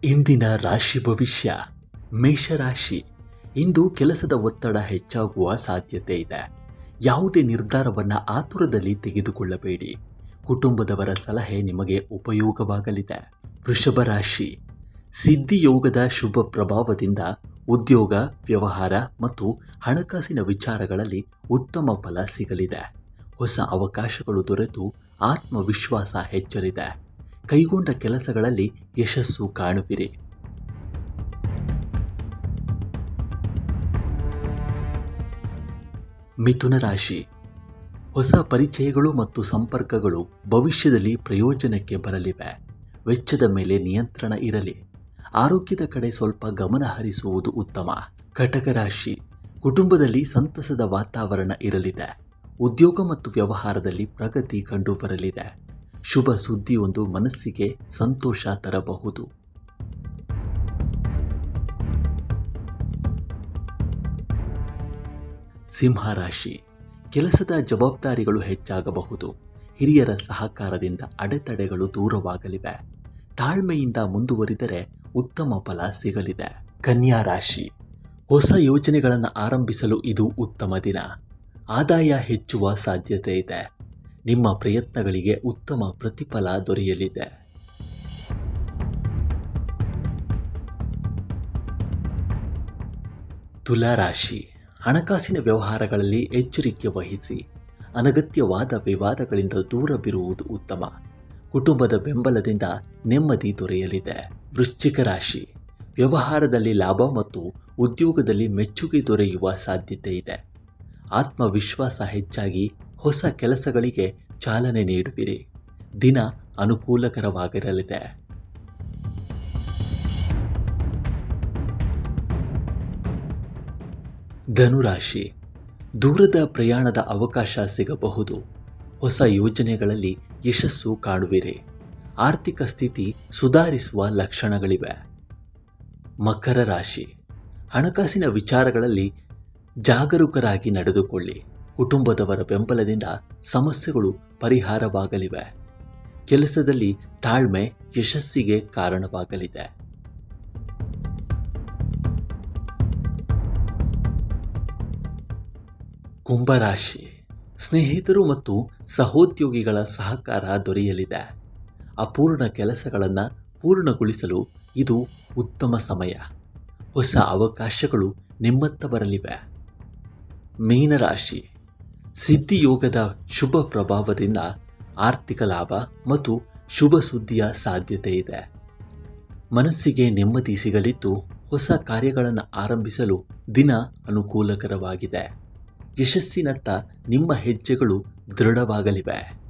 ಇಂದಿನ ರಾಶಿ ಭವಿಷ್ಯ. ಮೇಷರಾಶಿ. ಇಂದು ಕೆಲಸದ ಒತ್ತಡ ಹೆಚ್ಚಾಗುವ ಸಾಧ್ಯತೆ ಇದೆ. ಯಾವುದೇ ನಿರ್ಧಾರವನ್ನು ಆತುರದಲ್ಲಿ ತೆಗೆದುಕೊಳ್ಳಬೇಡಿ. ಕುಟುಂಬದವರ ಸಲಹೆ ನಿಮಗೆ ಉಪಯೋಗವಾಗಲಿದೆ. ವೃಷಭ ರಾಶಿ. ಸಿದ್ಧಿಯೋಗದ ಶುಭ ಪ್ರಭಾವದಿಂದ ಉದ್ಯೋಗ, ವ್ಯವಹಾರ ಮತ್ತು ಹಣಕಾಸಿನ ವಿಚಾರಗಳಲ್ಲಿ ಉತ್ತಮ ಫಲ ಸಿಗಲಿದೆ. ಹೊಸ ಅವಕಾಶಗಳು ದೊರೆತು ಆತ್ಮವಿಶ್ವಾಸ ಹೆಚ್ಚಲಿದೆ. ಕೈಗೊಂಡ ಕೆಲಸಗಳಲ್ಲಿ ಯಶಸ್ಸು ಕಾಣುವಿರಿ. ಮಿಥುನ ರಾಶಿ. ಹೊಸ ಪರಿಚಯಗಳು ಮತ್ತು ಸಂಪರ್ಕಗಳು ಭವಿಷ್ಯದಲ್ಲಿ ಪ್ರಯೋಜನಕ್ಕೆ ಬರಲಿವೆ. ವೆಚ್ಚದ ಮೇಲೆ ನಿಯಂತ್ರಣ ಇರಲಿ. ಆರೋಗ್ಯದ ಕಡೆ ಸ್ವಲ್ಪ ಗಮನ ಹರಿಸುವುದು ಉತ್ತಮ. ಕಟಕ ರಾಶಿ. ಕುಟುಂಬದಲ್ಲಿ ಸಂತಸದ ವಾತಾವರಣ ಇರಲಿದೆ. ಉದ್ಯೋಗ ಮತ್ತು ವ್ಯವಹಾರದಲ್ಲಿ ಪ್ರಗತಿ ಕಂಡುಬರಲಿದೆ. ಶುಭ ಸುದ್ದಿಯೊಂದು ಮನಸ್ಸಿಗೆ ಸಂತೋಷ ತರಬಹುದು. ಸಿಂಹರಾಶಿ. ಕೆಲಸದ ಜವಾಬ್ದಾರಿಗಳು ಹೆಚ್ಚಾಗಬಹುದು. ಹಿರಿಯರ ಸಹಕಾರದಿಂದ ಅಡೆತಡೆಗಳು ದೂರವಾಗಲಿವೆ. ತಾಳ್ಮೆಯಿಂದ ಮುಂದುವರಿದರೆ ಉತ್ತಮ ಫಲ ಸಿಗಲಿದೆ. ಕನ್ಯಾ ರಾಶಿ. ಹೊಸ ಯೋಜನೆಗಳನ್ನು ಆರಂಭಿಸಲು ಇದು ಉತ್ತಮ ದಿನ. ಆದಾಯ ಹೆಚ್ಚುವ ಸಾಧ್ಯತೆ ಇದೆ. ನಿಮ್ಮ ಪ್ರಯತ್ನಗಳಿಗೆ ಉತ್ತಮ ಪ್ರತಿಫಲ ದೊರೆಯಲಿದೆ. ತುಲಾ ರಾಶಿ. ಹಣಕಾಸಿನ ವ್ಯವಹಾರಗಳಲ್ಲಿ ಎಚ್ಚರಿಕೆ ವಹಿಸಿ. ಅನಗತ್ಯವಾದ ವಿವಾದಗಳಿಂದ ದೂರವಿರುವುದು ಉತ್ತಮ. ಕುಟುಂಬದ ಬೆಂಬಲದಿಂದ ನೆಮ್ಮದಿ ದೊರೆಯಲಿದೆ. ವೃಶ್ಚಿಕ ರಾಶಿ. ವ್ಯವಹಾರದಲ್ಲಿ ಲಾಭ ಮತ್ತು ಉದ್ಯೋಗದಲ್ಲಿ ಮೆಚ್ಚುಗೆ ದೊರೆಯುವ ಸಾಧ್ಯತೆ ಇದೆ. ಆತ್ಮವಿಶ್ವಾಸ ಹೆಚ್ಚಾಗಿ ಹೊಸ ಕೆಲಸಗಳಿಗೆ ಚಾಲನೆ ನೀಡುವಿರಿ. ದಿನ ಅನುಕೂಲಕರವಾಗಿರಲಿದೆ. ಧನುರಾಶಿ. ದೂರದ ಪ್ರಯಾಣದ ಅವಕಾಶ ಸಿಗಬಹುದು. ಹೊಸ ಯೋಜನೆಗಳಲ್ಲಿ ಯಶಸ್ಸು ಕಾಣುವಿರಿ. ಆರ್ಥಿಕ ಸ್ಥಿತಿ ಸುಧಾರಿಸುವ ಲಕ್ಷಣಗಳಿವೆ. ಮಕರ ರಾಶಿ. ಹಣಕಾಸಿನ ವಿಚಾರಗಳಲ್ಲಿ ಜಾಗರೂಕರಾಗಿ ನಡೆದುಕೊಳ್ಳಿ. ಕುಟುಂಬದವರ ಬೆಂಬಲದಿಂದ ಸಮಸ್ಯೆಗಳು ಪರಿಹಾರವಾಗಲಿವೆ. ಕೆಲಸದಲ್ಲಿ ತಾಳ್ಮೆ ಯಶಸ್ಸಿಗೆ ಕಾರಣವಾಗಲಿದೆ. ಕುಂಭರಾಶಿ. ಸ್ನೇಹಿತರು ಮತ್ತು ಸಹೋದ್ಯೋಗಿಗಳ ಸಹಕಾರ ದೊರೆಯಲಿದೆ. ಅಪೂರ್ಣ ಕೆಲಸಗಳನ್ನು ಪೂರ್ಣಗೊಳಿಸಲು ಇದು ಉತ್ತಮ ಸಮಯ. ಹೊಸ ಅವಕಾಶಗಳು ನಿಮ್ಮತ್ತ ಬರಲಿವೆ. ಮೀನರಾಶಿ. ಸಿದ್ಧಿಯೋಗದ ಶುಭ ಪ್ರಭಾವದಿಂದ ಆರ್ಥಿಕ ಲಾಭ ಮತ್ತು ಶುಭ ಸುದ್ದಿಯ ಸಾಧ್ಯತೆ ಇದೆ. ಮನಸ್ಸಿಗೆ ನೆಮ್ಮದಿ ಸಿಗಲಿದ್ದು ಹೊಸ ಕಾರ್ಯಗಳನ್ನು ಆರಂಭಿಸಲು ದಿನ ಅನುಕೂಲಕರವಾಗಿದೆ. ಯಶಸ್ಸಿನತ್ತ ನಿಮ್ಮ ಹೆಜ್ಜೆಗಳು ದೃಢವಾಗಲಿವೆ.